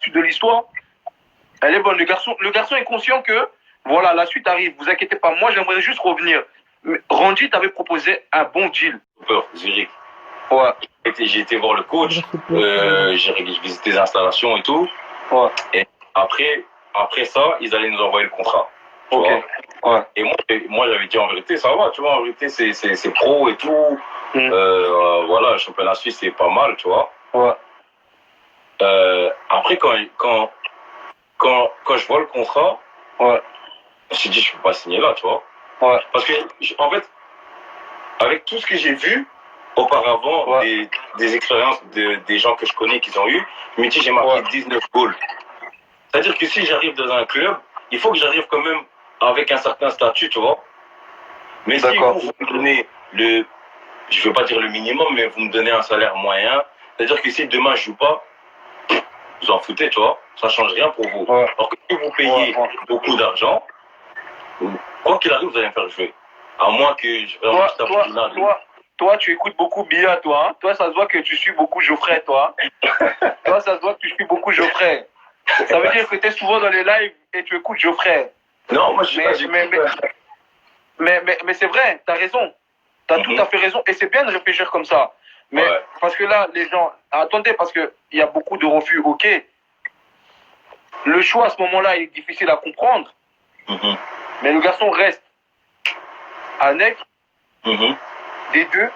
suite de l'histoire, elle est bonne. Le garçon est conscient que, voilà, la suite arrive. Vous inquiétez pas. Moi, j'aimerais juste revenir. Randy t'avait proposé un bon deal. Zurich. Ouais. J'ai été voir le coach, j'ai visité les installations et tout. Ouais. Et après ça, ils allaient nous envoyer le contrat. Ok. Ouais. Et moi, j'avais dit en vérité, ça va, tu vois, en vérité, c'est pro et tout. Voilà, le championnat suisse, c'est pas mal, tu vois. Ouais. Après, quand je vois le contrat, ouais. je me suis dit, je peux pas signer là, tu vois. Ouais. Parce que, en fait, avec tout ce que j'ai vu auparavant, ouais. des expériences des gens que je connais qui ont eu, je me dis, j'ai marqué 19 goals. C'est-à-dire que si j'arrive dans un club, il faut que j'arrive quand même avec un certain statut, tu vois. Mais si vous me donnez je veux pas dire le minimum, mais vous me donnez un salaire moyen, c'est-à-dire que si demain je joue pas, vous en foutez, tu vois, ça change rien pour vous. Ouais. Alors que si vous payez beaucoup d'argent, quoi qu'il arrive, vous allez me faire jouer. À moins que je toi, tu écoutes beaucoup Bia, toi. Hein? Toi, ça se voit que tu suis beaucoup Geoffrey, toi. Toi, ça se voit que tu suis beaucoup Geoffrey. Ça veut dire que tu es souvent dans les lives et tu écoutes Geoffrey. Non, moi je suis pas mais c'est vrai, tu as raison. Tu as tout à fait raison. Et c'est bien de réfléchir comme ça. Mais parce que là, les gens... Attendez, parce qu'il y a beaucoup de refus, ok. Le choix à ce moment-là est difficile à comprendre. Mais le garçon reste à Nec, des deux,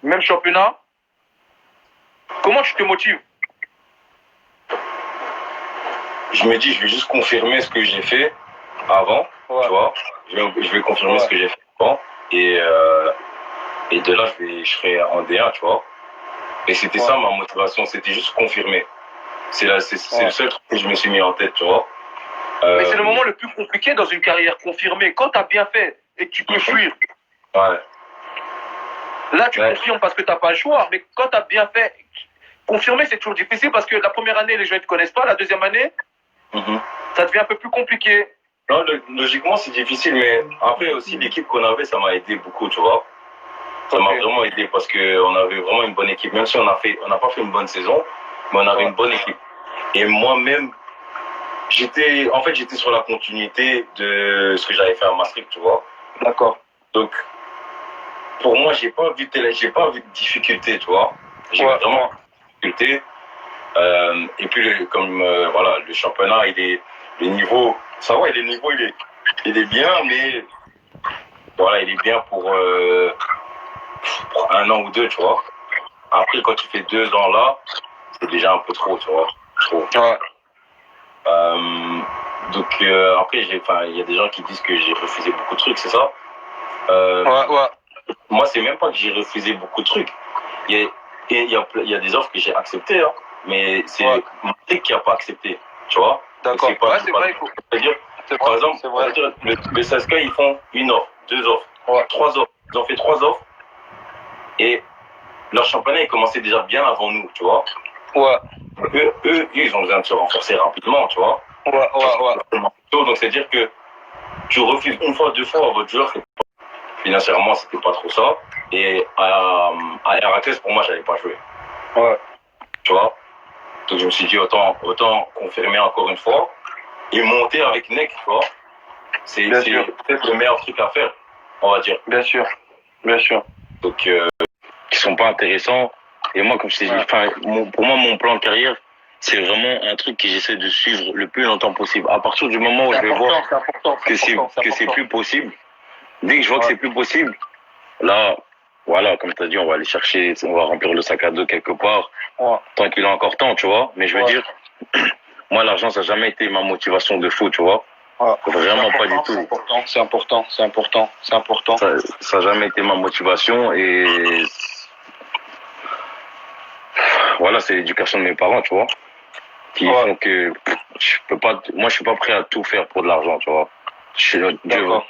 même championnat. Comment tu te motives? Je me dis, je vais juste confirmer ce que j'ai fait avant, tu vois. Je vais confirmer ce que j'ai fait avant. Et de là, je ferai en D1, tu vois. Et c'était ça ma motivation, c'était juste confirmer. C'est le seul truc que je me suis mis en tête, tu vois. Mais c'est le moment le plus compliqué dans une carrière confirmée. Quand tu as bien fait et que tu peux fuir. Ouais. Là, tu confirmes parce que tu n'as pas le choix. Mais quand tu as bien fait, confirmer, c'est toujours difficile parce que la première année, les gens ne te connaissent pas. La deuxième année, ça devient un peu plus compliqué. Non, logiquement, c'est difficile. Mais après aussi, l'équipe qu'on avait, ça m'a aidé beaucoup, tu vois. Ça m'a vraiment aidé parce qu'on avait vraiment une bonne équipe. Même si on n'a pas fait une bonne saison, mais on avait une bonne équipe. Et moi-même, j'étais sur la continuité de ce que j'avais fait à Maastricht, tu vois. D'accord. Donc, pour moi, j'ai pas vu de difficulté, tu vois. J'ai vraiment de difficulté. Et puis, voilà, le championnat, le niveau, ça va, le niveau, il est bien, mais voilà, il est bien pour un an ou deux, tu vois. Après, quand tu fais 2 ans là, c'est déjà un peu trop, tu vois. Trop. Donc, après, il y a des gens qui disent que j'ai refusé beaucoup de trucs, c'est ça? Moi, c'est même pas que j'ai refusé beaucoup de trucs. Il y a des offres que j'ai acceptées, hein, mais c'est Maastricht qui n'a pas accepté, tu vois. D'accord. C'est vrai, il faut. C'est-à-dire, par exemple, le CSK, ils font une offre, 2 offres, 3 offres. Ils ont fait 3 offres et leur championnat est commencé déjà bien avant nous, tu vois. Eux, ils ont besoin de se renforcer rapidement, tu vois. Donc, c'est-à-dire que tu refuses une fois, 2 fois à votre joueur, financièrement, c'était pas trop ça. Et à Héraclès, pour moi, j'allais pas jouer. Tu vois. Donc, je me suis dit, autant confirmer encore une fois et monter avec Nec, tu vois. C'est peut-être le meilleur truc à faire, on va dire. Bien sûr. Donc, qui sont pas intéressants. Et moi, comme je t'ai dit, pour moi, mon plan de carrière, c'est vraiment un truc que j'essaie de suivre le plus longtemps possible. À partir du moment où je vais voir que c'est plus possible, dès que je vois que c'est plus possible, là, voilà, comme tu as dit, on va aller chercher, on va remplir le sac à dos quelque part, tant qu'il a encore temps, tu vois. Mais je veux dire, moi, l'argent, ça n'a jamais été ma motivation de fou, tu vois. Vraiment pas du tout. C'est important. Ça n'a jamais été ma motivation et voilà, c'est l'éducation de mes parents, tu vois, qui font que moi, je suis pas prêt à tout faire pour de l'argent, tu vois.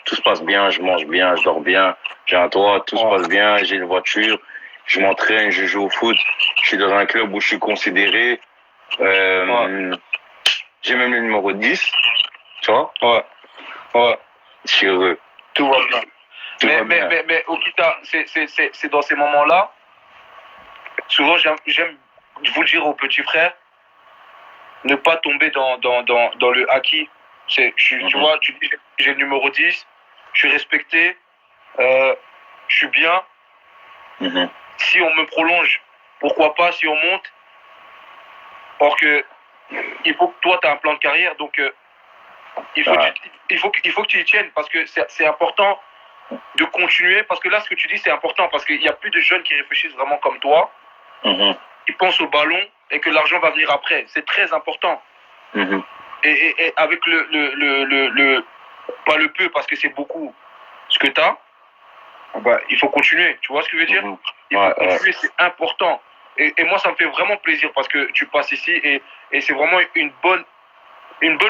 Tout se passe bien, je mange bien, je dors bien, j'ai un toit, tout se passe bien, j'ai une voiture, je m'entraîne, je joue au foot, je suis dans un club où je suis considéré, j'ai même le numéro 10, tu vois. Je suis heureux. Tout va bien. Mais Okita, c'est dans ces moments-là, souvent j'aime vous dire aux petits frères, ne pas tomber dans le acquis. Tu vois, tu dis, j'ai le numéro 10, je suis respecté, je suis bien. Si on me prolonge, pourquoi pas si on monte. Or que il faut que toi, tu as un plan de carrière, donc il faut que tu y tiennes, parce que c'est important de continuer, parce que là, ce que tu dis, c'est important, parce qu'il n'y a plus de jeunes qui réfléchissent vraiment comme toi, qui pensent au ballon et que l'argent va venir après. C'est très important. Et avec pas le peu, parce que c'est beaucoup ce que tu as, bah, il faut continuer. Tu vois ce que je veux dire? Il faut continuer, c'est important. Et moi, ça me fait vraiment plaisir parce que tu passes ici et c'est vraiment une bonne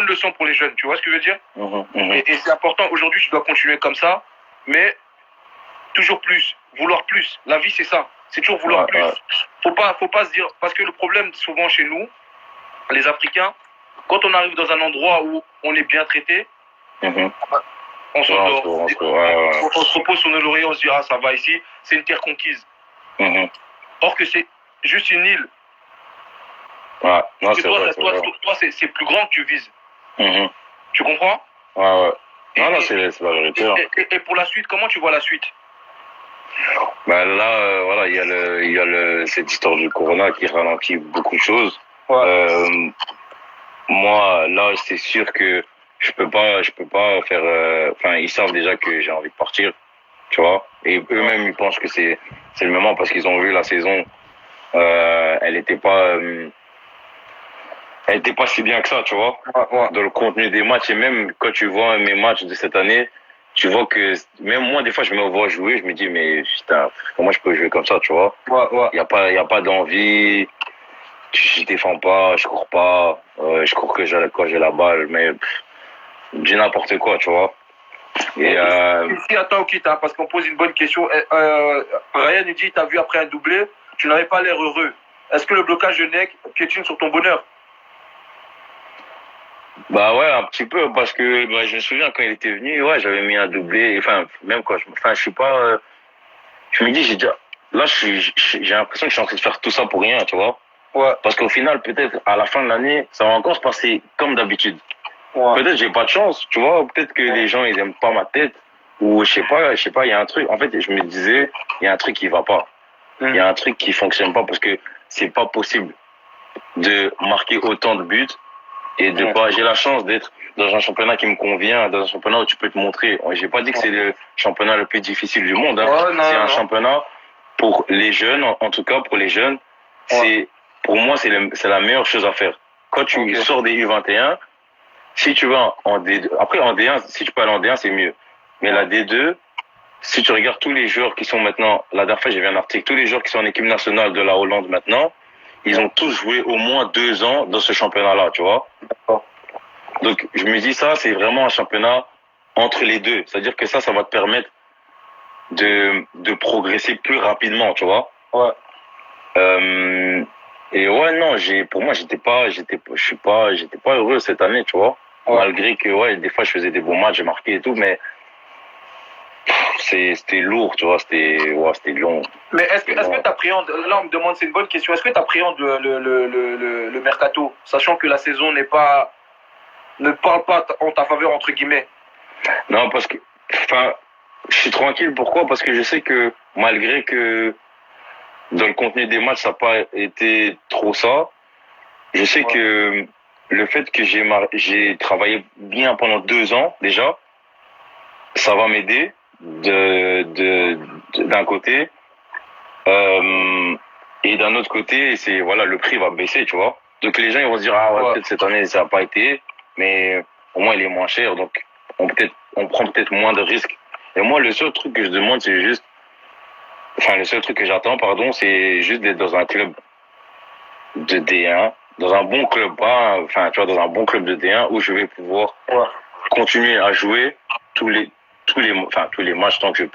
leçon pour les jeunes. Tu vois ce que je veux dire? Et c'est important. Aujourd'hui, tu dois continuer comme ça, mais toujours plus, vouloir plus. La vie, c'est ça. C'est toujours vouloir plus. Faut pas se dire... Parce que le problème, souvent chez nous, les Africains, quand on arrive dans un endroit où on est bien traité, on s'endort. On se repose sur nos lauriers, on se dit, ah, ça va ici, c'est une terre conquise. Or que c'est juste une île. Non, toi, c'est plus grand que tu vises. Tu comprends? Non, c'est la vérité. Et pour la suite, comment tu vois la suite? Bah là, voilà, il y a cette histoire du corona qui ralentit beaucoup de choses. Moi, là, c'est sûr que je peux pas faire. Enfin, ils savent déjà que j'ai envie de partir, tu vois. Et eux-mêmes, ils pensent que c'est le moment parce qu'ils ont vu la saison. Elle était pas si bien que ça, tu vois. Dans le contenu des matchs et même quand tu vois mes matchs de cette année, tu vois que même moi des fois je me vois jouer, je me dis mais putain, comment je peux jouer comme ça, tu vois. Il y a pas d'envie, je défends pas, je cours pas, je cours que quand j'ai la balle, mais dis n'importe quoi, tu vois. Et ici attends au quitte, hein, parce qu'on pose une bonne question. Ryan nous dit t'as vu après un doublé, tu n'avais pas l'air heureux. Est-ce que le blocage de neck piétine sur ton bonheur? Bah ouais, un petit peu, parce que je me souviens quand il était venu, j'avais mis un doublé, enfin, même quand je suis pas, je me dis, j'ai l'impression que je suis en train de faire tout ça pour rien, tu vois. Parce qu'au final, peut-être, à la fin de l'année, ça va encore se passer comme d'habitude. Peut-être j'ai pas de chance, tu vois, peut-être que les gens, ils aiment pas ma tête, ou je sais pas, il y a un truc, en fait, je me disais, il y a un truc qui va pas. Il y a un truc qui fonctionne pas, parce que c'est pas possible de marquer autant de buts, et de pas, j'ai la chance d'être dans un championnat qui me convient, dans un championnat où tu peux te montrer. J'ai pas dit que c'est le championnat le plus difficile du monde, hein. C'est un championnat pour les jeunes, en tout cas pour les jeunes, pour moi c'est la meilleure chose à faire. Quand tu sors des U21, si tu vas en D2, après en D1, si tu peux aller en D1 c'est mieux. Mais la D2, si tu regardes tous les joueurs qui sont maintenant, la dernière fois j'ai vu un article, tous les joueurs qui sont en équipe nationale de la Hollande maintenant, ils ont tous joué au moins 2 ans dans ce championnat-là, tu vois. Donc, je me dis ça, c'est vraiment un championnat entre les deux. C'est-à-dire que ça va te permettre de progresser plus rapidement, tu vois. Et non, pour moi, j'étais pas heureux cette année, tu vois. Malgré que, des fois, je faisais des bons matchs, j'ai marqué et tout, mais c'était lourd, tu vois, c'était long. Mais est-ce que tu appréhendes, là on me demande, c'est une bonne question, est-ce que tu appréhendes le mercato, sachant que la saison ne parle pas en ta faveur, entre guillemets? Non, parce que, je suis tranquille, pourquoi? Parce que je sais que, malgré que dans le contenu des matchs, ça n'a pas été trop ça, je sais que le fait que j'ai travaillé bien pendant 2 ans, déjà, ça va m'aider. D'un côté et d'un autre côté c'est le prix va baisser, tu vois, donc les gens ils vont se dire peut-être cette année ça n'a pas été, mais au moins il est moins cher, donc on prend peut-être moins de risques. Et moi le seul truc que je demande c'est juste, le seul truc que j'attends c'est juste d'être dans un club de D1, dans un bon club, tu vois, dans un bon club de D1 où je vais pouvoir continuer à jouer tous les matchs tant que je peux.